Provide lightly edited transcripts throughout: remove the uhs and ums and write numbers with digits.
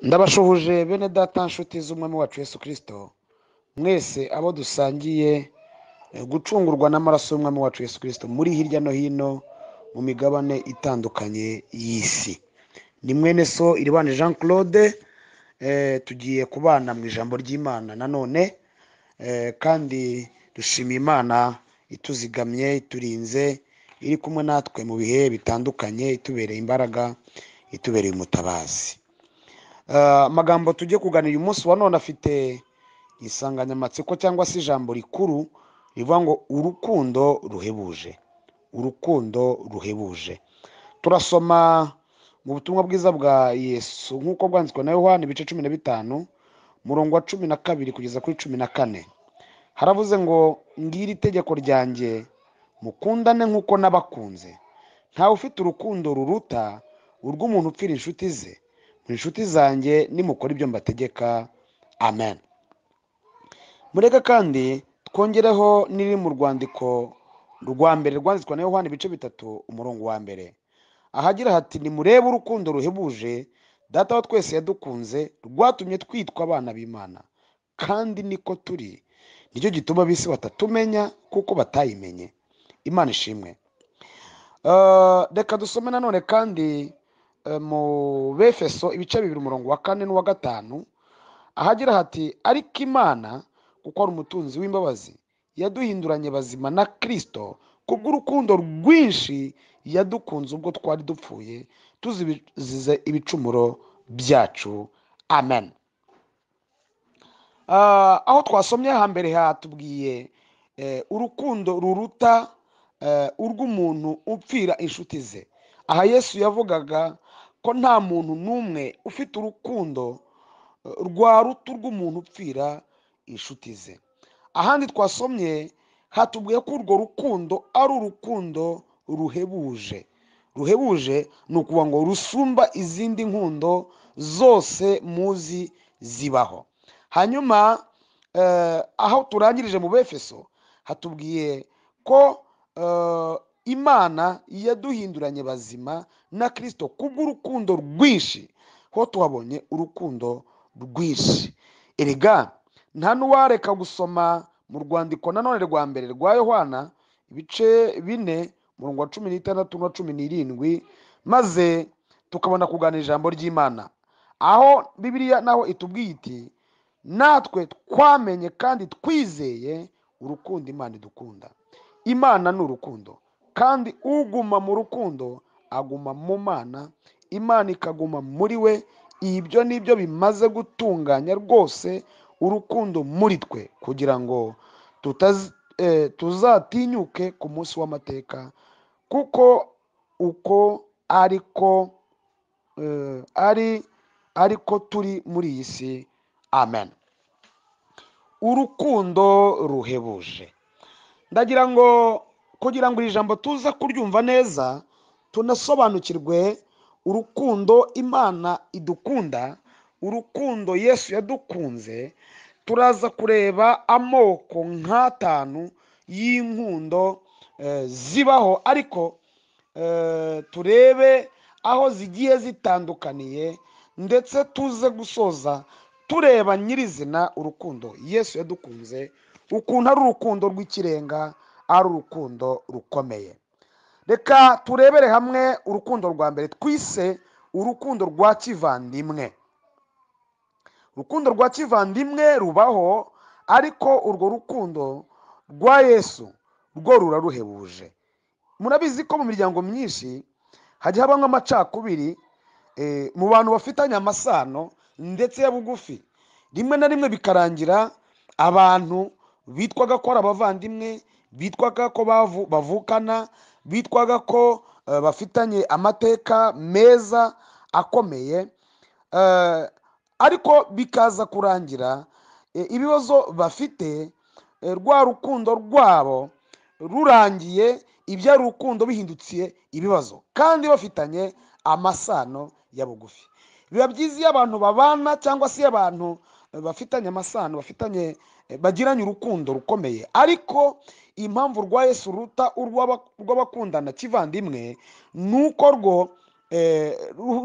Ndabashuhuje bene data nshuti z'umwami wacu Yesu Kristo, mwese abo dusangiye gucungurwa n'amaraso y'umwami wacu Yesu Kristo muri hirya no hino mu migabane itandukanye y'isi. Ni mwene so Iribanje Jean Claude, tugiye kubana mu ijambo ry'Imana nanone, kandi dushimiye Imana ituzigamye, iturinze, iri kumwe natwe mu bihe bitandukanye, itubereye imbaraga, itubereye umutabazi. Amagambo tujye kuganira uyu munsi wa none afite insanganyamatsiko cyangwa se ijambo rikuru rivuga ngo urukundo ruhebuje. Urukundo ruhebuje. Turasoma mu butumwa bwiza bwa Yesu nk'uko bwanditswe na Yohana ibice 15 murongo wa 12 kugeza kuri 14. Haravuze ngo ngiri itegeko ryanjye, mukundane nk'uko nabakunze. Ntawe ufite urukundo ruruta urw'umuntu upfira inshuti ze. Inshuti zanjye nimukora ibyo mbategeka. Amen. Mureke kandi twongereho niri mu rwandiko rwa mbere rwanditswe na Yohana ibice 3 umurongo wa mbere, ahagira hati nimurebe urukundo ruhebuje Data wa twese yadukunze, rwatumye twitwa abana b'Imana, kandi niko turi. Nicyo gituma bisi batatumenya kuko batayimenye. Imana ishimwe. Reka dusome nanone kandi mu Befeso ibice 2 umurongo wa 4 n'uwa 5, ahagira hati ariko Imana kuko ari umutunzi w'imbabazi yaduhinduranye bazima na Kristo kubw'urukundo rwinshi yadukunze ubwo twari dupfuye tuzize ibicumuro byacu. Amen. Aho twasomye hambere hatubwiye urukundo ruruta urw'umuntu upfira inshuti ze. Aha Yesu yavugaga ko nta muntu n'umwe ufite urukundo rwaruta urw'umuntu upfira inshuti ze. Ahandi twasomye hatubwiye ko urwo rukundo ari urukundo ruhebuje. Ruhebuje ni ukuvuga ngo rusumba izindi nkundo zose muzi zibaho. Hanyuma aho turangirije mu Befeso hatubwiye ko Imana yaduhinduranye bazima na Kristo kubw'urukundo rwinshi. Ho tuhabonye urukundo rwinshi. Erega nta nuwareka gusoma mu rwandiko nanone rwa mbere rwa Yohana ibice 4 murongo wa 16 na 17, maze tukabona kuganira ijambo ry'Imana, aho Bibiliya naho itubwiye iti natwe twamenye kandi twizeye urukundo Imana idukunda. Imana ni urukundo, kandi uguma mu rukundo aguma mu Mana, Imana ikaguma muri we. Ibyo nibyo bimaze gutunganya rwose urukundo muri twe, kugira ngo tuzatinyuke ku munsi w'amateka, kuko uko ariko turi muri iyi si. Amen. Urukundo ruhebuje. Ndagira ngo kugira ngo iri jambo tuza kuryumva neza, tunasobanukirwe urukundo Imana idukunda, urukundo Yesu yadukunze, turaza kureba amoko nk'atanu y'inkundo zibaho, ariko turebe aho zigiye zitandukaniye, ndetse tuze gusoza tureba nyirizina urukundo Yesu yadukunze, ukuntu ari urukundo rw'ikirenga, ari urukundo rukomeye. Reka turebere hamwe urukundo rwa mbere twise urukundo rwa kivandimwe. Urukundo rwa kivandimwe rubaho, ariko urwo rukundo rwa Yesu rwo ruraruhebuje. Murabizi ko mu miryango myinshi hajya habamo amacakubiri mu bantu bafitanye amasano ndetse ya bugufi. Rimwe na rimwe bikarangira abantu bitwaga ko ari abavandimwe, bitwaga ko bavukana, bitwaga ko bafitanye amateka meza akomeye, ariko bikaza kurangira ibibazo bafite, rwa rukundo rwabo rurangiye, ibya rukundo bihindukiye ibibazo, kandi bafitanye amasano ya bugufi. Biba byiza iyo abantu babana, cyangwa se abantu bafitanye amasano, bagiranye urukundo rukomeye, ariko impamvu rwa Yesu ruta urw'abakundana kivandimwe nuko rwo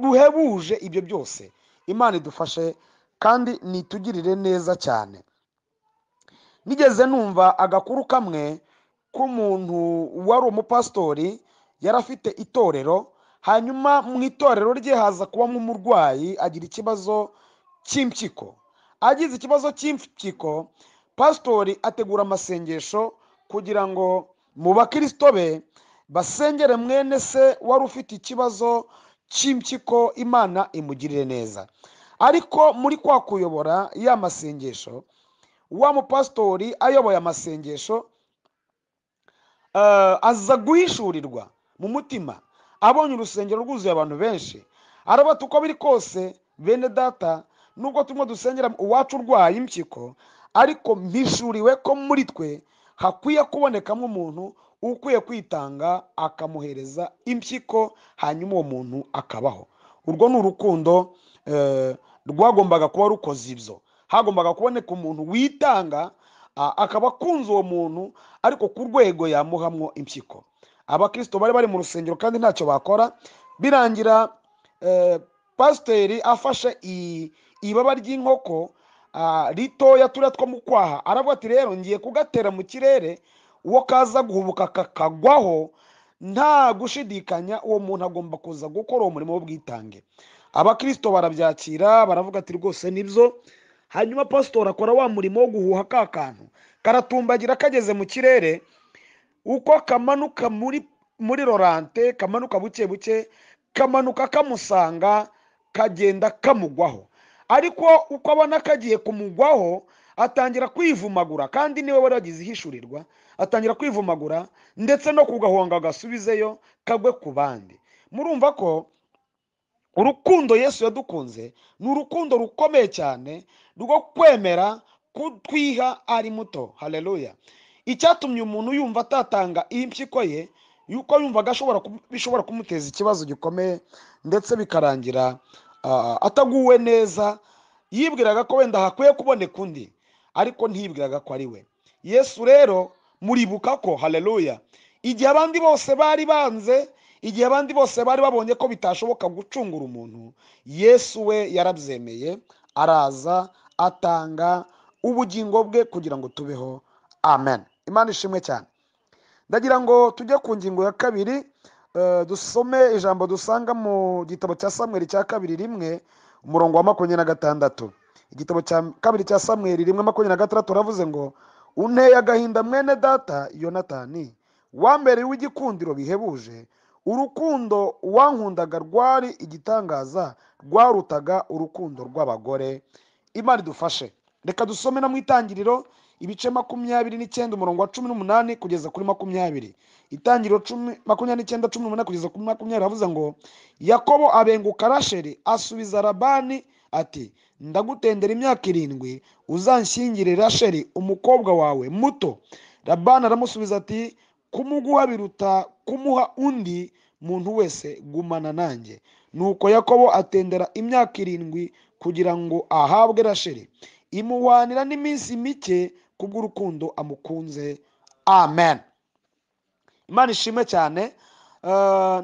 ruhebuje ibyo byose. Imana idufashe kandi nitugirire neza cyane. Nigeze numva agakuru kamwe k'umuntu wari umupasitori, yari afite itorero, hanyuma mu itorero rye haza kubamo umurwayi agira ikibazo cy'impyiko. Agize ikibazo cy'impyiko, pasitori ategura amasengesho kugira ngo mu bakristo be basengere mwene se wari ufite ikibazo cy'impyiko Imana imugirire neza. Ariko muri kwa kuyobora ya masengesho, wa mupasitori ayoboye amasengesho aza guhishurirwa mu mutima, abonye urusengero rwuzuye abantu benshi, arabata uko biri kose bene data, nubwo turimo dusengera uwacu urwaye impyiko, ariko mpishuriwe ko muri twe hakwiye kubonekamo umuntu ukwiye kwitanga akamuhereza impyiko, hanyuma uwo muntu akabaho. Urwo ni urukundo rwagombaga kuba rukoze ibyo. Hagombaga kuboneka umuntu witanga akaba akunze uwo muntu, ariko ku rwego yamuhamwo impyiko. Abakristo bari bari mu rusengero kandi ntacyo bakora, birangira pasiteri afashe ibaba ry'inkoko ritoya turiya two mu kwaha, aravuga ati rero ngiye kugatera mu kirere, uwo kaza guhubuka kakagwaho, nta gushidikanya uwo muntu agomba kuza gukora uwo murimo w'ubwitange. Abakristo barabyakira, baravuga ati rwose nibyo. Hanyuma pasitori akora wa murimo wo guhuha ka kantu, karatumbagira kageze mu kirere, uko kamanuka muri rorante, kamanuka buke buke, kamanuka kamusanga, kagenda kamugwaho. Ariko uko abona kagiye kumugwaho, atangira kwivumagura, kandi niwe wari wagize ihishurirwa, atangira kwivumagura ndetse no kugahonga gasubizeyo kagwe ku bandi. Murumva ko urukundo Yesu yadukunze ni urukundo rukomeye cyane rwo kwemera kutwiha ari muto. Haleluya. Icyatumye umuntu yumva atatanga impyiko ye, yuko yumvaga bishobora kumuteza ikibazo gikomeye, ndetse bikarangira ataguwe neza. Yibwiraga ko wenda hakwiye kuboneka undi, ariko ntiyibwiraga ko ari we. Yesu rero muribuka ko, haleluya, igihe abandi bose bari banze, igihe abandi bose bari babonye ko bitashoboka gucungura umuntu, Yesu we yarabyemeye, araza atanga ubugingo bwe kugira ngo tubeho. Amen. Imana ishimwe cyane. Ndagira ngo tujye ku ngingo ya kabiri, dusome ijambo dusanga mu gitabo cya Samweli cya kabiri 1 umurongo wa 26. Igitabo cya kabiri cya Samweli 1:26 ravuze ngo, unteye agahinda mwene data Yonatani, wambereye w'igikundiro bihebuje, urukundo wankundaga rwari igitangaza, rwarutaga urukundo rw'abagore. Imana idufashe. Reka dusome na mu Itangiriro ibice 29 umurongo wa 18 kugeza kuri 20. Itangiriro 29:18 kugeza kuri 20 ravuze ngo, Yakobo abenguka Rasheli, asubiza Labani ati, ndagutendera imyaka 7, uzanshyingire Rasheli umukobwa wawe muto. Labani aramusubiza ati, kumuguha biruta kumuha undi muntu wese, gumana nanjye. Nuko Yakobo atendera imyaka 7 kugira ngo ahabwe Rasheli, imuhwanira n'iminsi mike kubw'urukundo amukunze. Amen. Imana ishimwe cyane.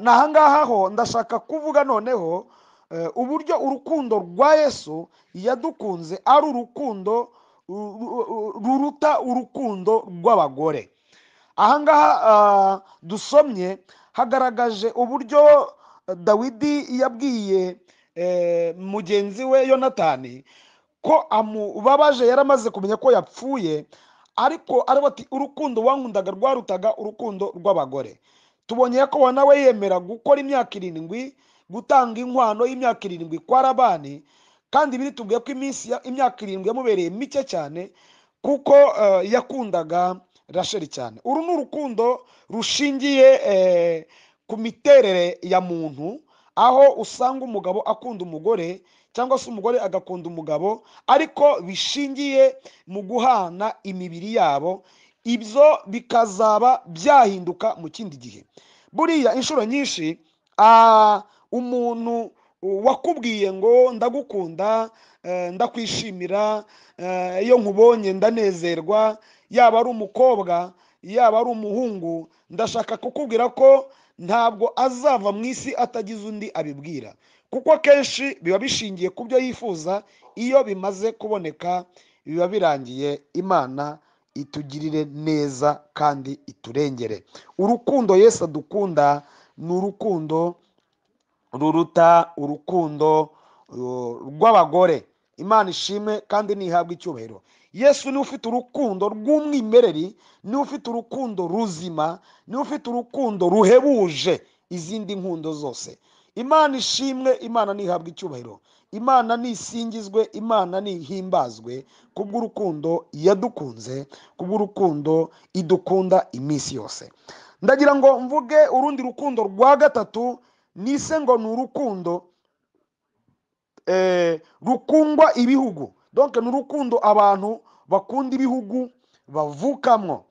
Nahangaha ho ndashaka kuvuga noneho uburyo urukundo rwa Yesu yadukunze ari urukundo ruruta urukundo rw'abagore. Ahangaha dusomye hagaragaje uburyo Dawidi yabwiye mugenzi we Yonatani ko amubabaje, yaramaze kumenya ko yapfuye, ariko aravuga ati urukundo wankundaga rwarutaga urukundo rw'abagore. Tubonye ko nawe yemera gukora imyaka 7, gutanga inkwano y'imyaka 7 kwa Labani, kandi biri tubwiye ko imyaka 7 yamubereye mike cyane, kuko yakundaga Rasheli cyane. Uru ni urukundo rushingiye ku miterere ya muntu, aho usanga umugabo akunda umugore cyangwa se umugore agakunda umugabo, ariko bishingiye mu guhana imibiri yabo. Ibyo bikazaba byahinduka mu kindi gihe. Buriya inshuro nyinshi umuntu wakubwiye ngo ndagukunda, ndakwishimira, iyo nkubonye ndanezerwa, yaba ari umukobwa yaba ari umuhungu, ndashaka kukubwira ko ntabwo azava mu isi atagize undi abibwira, kuko kenshi biba bishingiye ku byo yifuza. Iyo bimaze kuboneka biba birangiye. Imana itugirire neza kandi iturengere. Urukundo Yesu adukunda ni urukundo ruruta urukundo rw'abagore. Imana ishimwe kandi nihabwe icyubahiro. Yesu ni ufite urukundo rw'umwimereri, ni ufite urukundo ruzima, ni ufite urukundo ruhebuje izindi nkundo zose. Imana ishimwe, Imana nihabwe icyubahiro, Imana nisingizwe, Imana nihimbazwe kubw'urukundo yadukunze, kubw'urukundo idukunda iminsi yose. Ndagira ngo mvuge urundi rukundo rwa gatatu, nise ngo ni urukundo rukundwa ibihugu. Donc ni urukundo abantu bakunda ibihugu bavukamwo.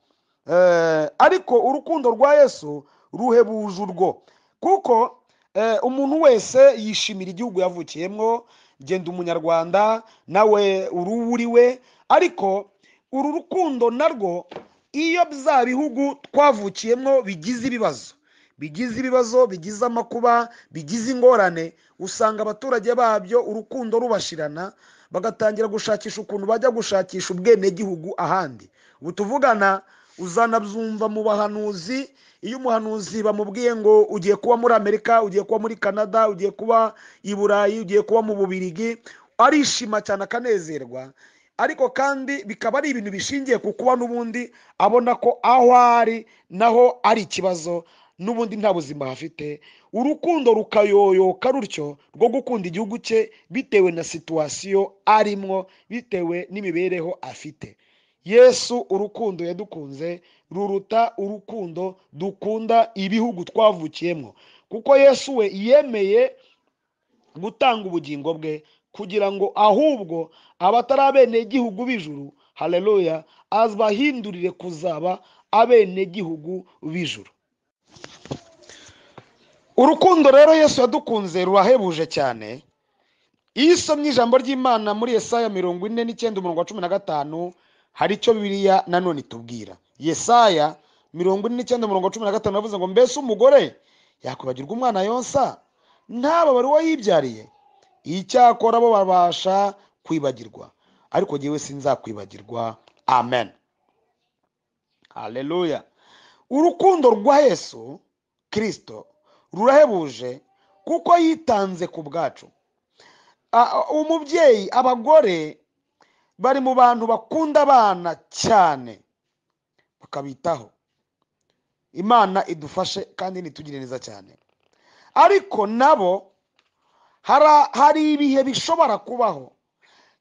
Ariko urukundo rwa Yesu ruhebuje urwo, kuko umuntu wese yishimira igihugu yavukiyemo. Genda umunyarwanda nawe uruburiwe, ariko uru rukundo narwo iyo bya bihugu twavukiyemo bigize ibibazo, bigize amakuba, bigize ingorane, usanga abaturage babyo urukundo rubashirana, bagatangira gushakisha ukuntu bajya gushakisha ubwene gihugu ahandi. Ubu tuvugana uzanabyumva mu bahanuzi. Iyo umuhanuzi bamubwiye ngo ugiye kuba muri Amerika, ugiye kuba muri Canada, ugiye kuba i Burayi, ugiye kuba mu Bubirigi, arishima cyane akanezerwa. Ariko kandi bikaba ari ibintu bishingiye ku kuba n'ubundi abona ko aho ari naho ari ikibazo, n'ubundi nta buzima hafite. Urukundo rukayoyoka rutyo rwo gukunda igihugu cye bitewe na situation arimo, bitewe n'imibereho afite. Yesu urukundo yadukunze ruruta urukundo dukunda ibihugu twavukiyemo, kuko Yesu we yemeye gutanga ubugingo bwe kugira ngo ahubwo abatari abenegihugu b'ijuru, haleluya, azabahindurire kuzaba abenegihugu b'ijuru. Urukundo rero Yesu yadukunze rurahebuje cyane. Iyo usomye ijambo ry'Imana muri Yesaya 49:15 hari icyo Bibiliya nanone itubwira. Yesaya 49:15 yavuze ngo mbese umugore yakwibagirwa umwana yonsa ntababare uwo yibyariye? Icyakora bo babasha kwibagirwa, ariko jyewe sinzakwibagirwa. Amen, haleluya. Urukundo rwa Yesu Kristo rurahebuje kuko yitanze ku bwacu. Umubyeyi, abagore bari mu bantu bakunda abana cyane bakabitaho. Imana idufashe kandi nitugire neza cyane. Ariko nabo hari ibihe bishobora kubaho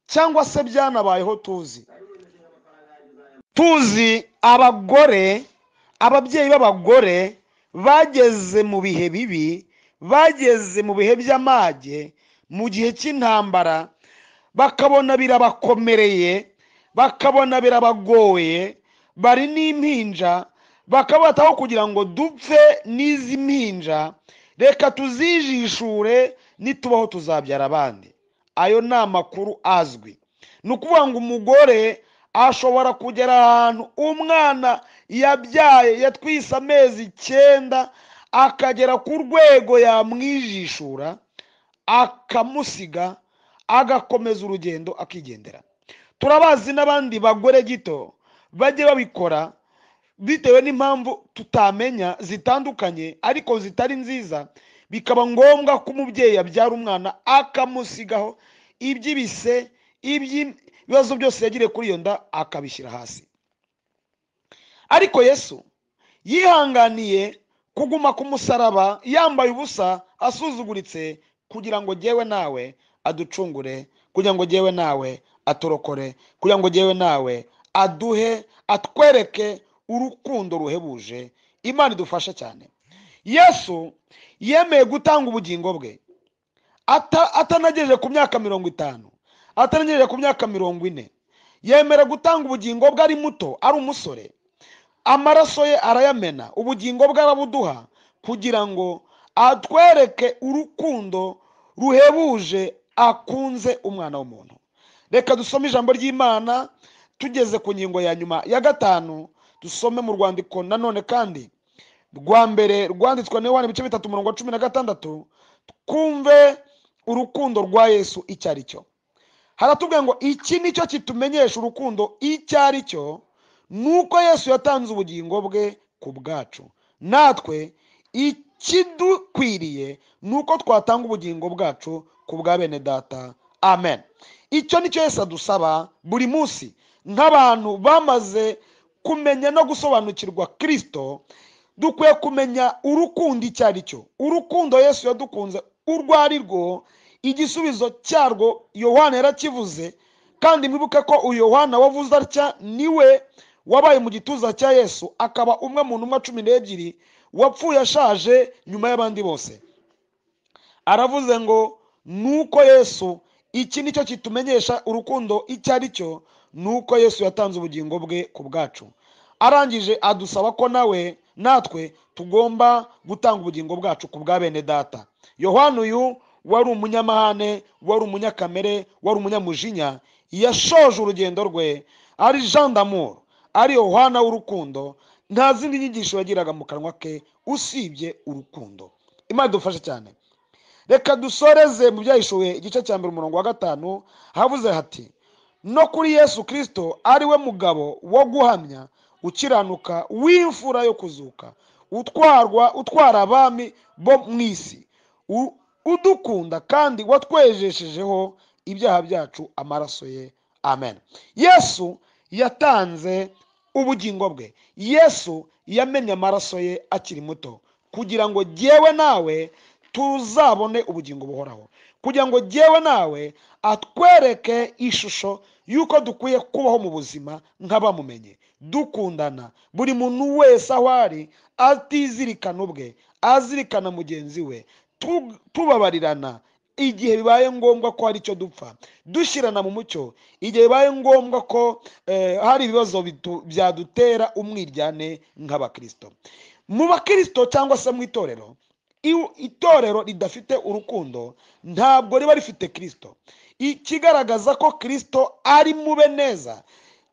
cyangwa se byanabayeho tuzi abagore, ababyeyi b'abagore bageze mu bihe bibi, bageze mu bihe by'amage, mu gihe cy'intambara, bakabona birabakomereye, bakabona birabagoye, bari n'impinja, bakabataho kugira ngo dupfe n'izi mpinja, reka tuzijishure, nitubaho tuzabyara abandi. Ayo ni amakuru azwi. Ni ukuvuga ngo umugore ashobora kugera ahantu umwana yabyaye yatwise amezi 9 akagera ku rwego yamwijishura akamusiga agakomeza urugendo akigendera. Turabazi n'abandi bagore gito bajye babikora bitewe n'impamvu tutamenya zitandukanye ariko zitari nziza, bikaba ngombwa ko umubyeyi yabyara umwana akamusigaho iby'ibise, ibibazo byose yagiriye kuri iyo nda akabishyira hasi. Ariko Yesu yihanganiye kuguma ku musaraba yambaye ubusa asuzuguritse kugira ngo jyewe nawe aducungure, kugira ngo jyewe nawe aturokore, kugira ngo jyewe nawe aduhe, atwereke urukundo ruhebuje. Imana idufashe cyane. Yesu yemeye gutanga ubugingo bwe atanagejeje ku myaka 50, atanagejeje ku myaka 40. Yemera gutanga ubugingo bwe ari muto, ari umusore. Amaraso ye arayamena, ubugingo bwe arabuduha kugira ngo atwereke urukundo ruhebuje akunze umwana w'umuntu. Reka dusome ijambo ry'Imana tugeze ku ngingo ya nyuma ya 5. Dusome mu rwandiko nanone kandi rwa mbere rwanditswe na Yohana 3:16, twumve urukundo rwa Yesu icyo ari cyo. Haratubwira ngo iki nicyo kitumenyesha urukundo icyo ari cyo, nuko Yesu yatanze ubugingo bwe ku bwacu. Natwe ikidukwiriye nuko twatanga ubugingo bwacu ku bwa bene data. Amen. Icyo nicyo Yesu adusaba buri munsi nk'abantu bamaze kumenya no gusobanukirwa Kristo. Dukwiye kumenya urukundo icyo ari cyo. Urukundo Yesu yadukunze urwo ari rwo, igisubizo cyarwo Yohana yarakivuze, kandi mwibuke ko uyu Yohana wavuze atya niwe wabaye mu gituza cya Yesu, akaba umwe mu ntumwa 12 wapfuye ashaje nyuma y'abandi bose. Aravuze ngo nuko Yesu, iki nicyo kitumenyesha urukundo icyo ari cyo, nuko Yesu yatanze ubugingo bwe ku bwacu. Arangije adusaba ko natwe tugomba gutanga ubugingo bwacu ku bwa bene data. Yohana uyu wari umunyamahane, wari umunyakamere, wari umunyamujinya, yashoje urugendo rwe ari Jean d'amour, ari Yohana w'urukundo. Nta zindi nyigisho yagiraga mu kanwa ke usibye urukundo. Imana idufashe cyane. Reka dusoreze mu Byahishuwe igice cya 1 umurongo wa 5, havuze hati no kuri Yesu Kristo ari we mugabo wo guhamya, ukiranuka w'imfura yo kuzuka, utwara abami bo mwisi, udukunda kandi watwejeshejeho ibyaha byacu amaraso ye. Amen. Yesu yatanze ubugingo bwe. Yesu yamenye amaraso ye akiri muto kugira ngo jyewe nawe tuzabone ubugingo buhoraho, kugira ngo jyewe nawe atwereke ishusho yuko dukwiye kubaho mu buzima nk'abamumenye, dukundana, buri muntu wese aho ari atizirikana ubwe, azirikana mugenzi we, tubabarirana igihe bibaye ngombwa ko hari icyo dupfa, dushyirana mu mucyo igihe bibaye ngombwa ko hari ibibazo byadutera umwiryane nk'abakristo. Mu bakristo cyangwa se mu itorero, itorero ridafite urukundo ntabwo riba rifite Kristo. Ikigaragaza ko Kristo ari mube neza,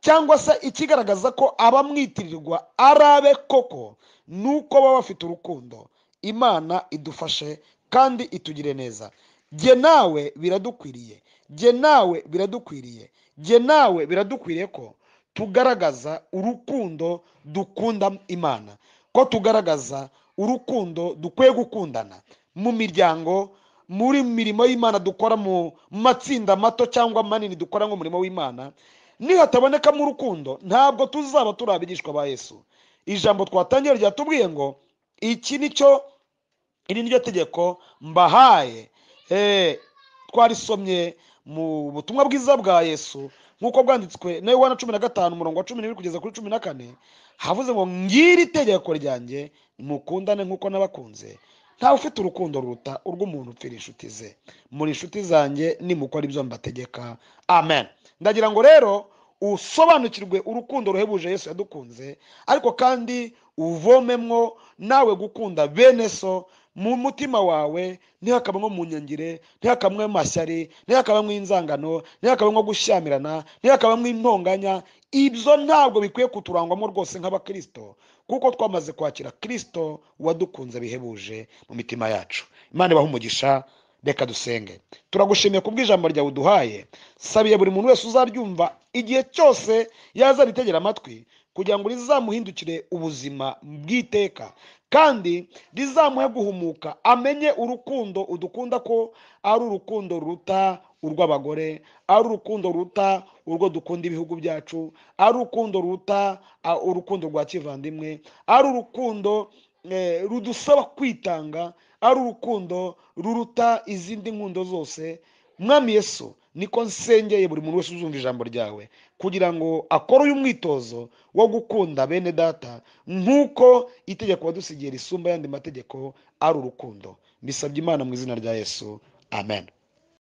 cyangwa se ikigaragaza ko abamwitirirwa arabe koko, nuko baba bafite urukundo. Imana idufashe kandi itugire neza. Jye nawe biradukwiriye, jye nawe biradukwiriye, jye nawe biradukwiriye ko tugaragaza urukundo, dukunda Imana, ko tugaragaza urukundo dukwiye gukundana mu miryango, muri mirimo y'Imana dukora, mu matsinda mato cyangwa manini dukora nk'umurimo w'Imana. Nihataboneka mu rukundo ntabwo tuzaba turabigishwa ba Yesu. Ijambo twatangiye ryatubwiye ngo iki nicyo, iri niryo tegeko mbahaye. Twarisomye mu butumwa bwiza bwa Yesu nkuko bwanditswe na Yohana 15 umurongo wa 12 kugeza kuri 14, havuze ngo ngiri tegeko ryanjye, mukundane nkuko nabakunze. Nta ufite urukundo ruruta urw'umuntu upfira inshuti ze. Muri inshuti zanjye nimukora ibyo mbategeka. Amen. Ndagira ngo rero usobanukirwe urukundo ruhebuje Yesu yadukunze, ariko kandi uvomemwo nawe gukunda bene so mu mutima wawe, ntihakabamwo mu nyangire, ntihakabamwo mashyari, ntihakabamwo inzangano, ntihakabamwo gushyamirana, ntihakabamwo intonganya. Ibyo ntabwo bikwiye kuturangwamo rwose nk'abakristo, kuko twamaze kwakira Kristo wadukunze bihebuje mu mitima yacu. Imana ibahe umugisha. Reka dusenge. Turagushimiye kubw'ijambo ryawe uduhaye. Sabiye buri muntu wese uzaryumva igihe cyose yazaritegera amatwi, kugira ngo rizamuhindukire ubuzima bw'iteka, kandi rizamuhe guhumuka, amenye urukundo udukunda ko ari urukundo ruruta urw'abagore, ari urukundo ruruta urwo dukunda ibihugu byacu, ari urukundo ruruta urukundo rwa kivandimwe, ari urukundo rudusaba kwitanga, ari urukundo ruruta izindi nkundo zose. Mwami Yesu, niko nsengeye buri muntu wese uzumva ijambo ryawe, kugira ngo akore uyu mwitozo wo gukunda bene data nkuko itegeko wadusigiye risumba yandi mategeko ari urukundo. Mbisabye Imana mu izina rya Yesu. Amen.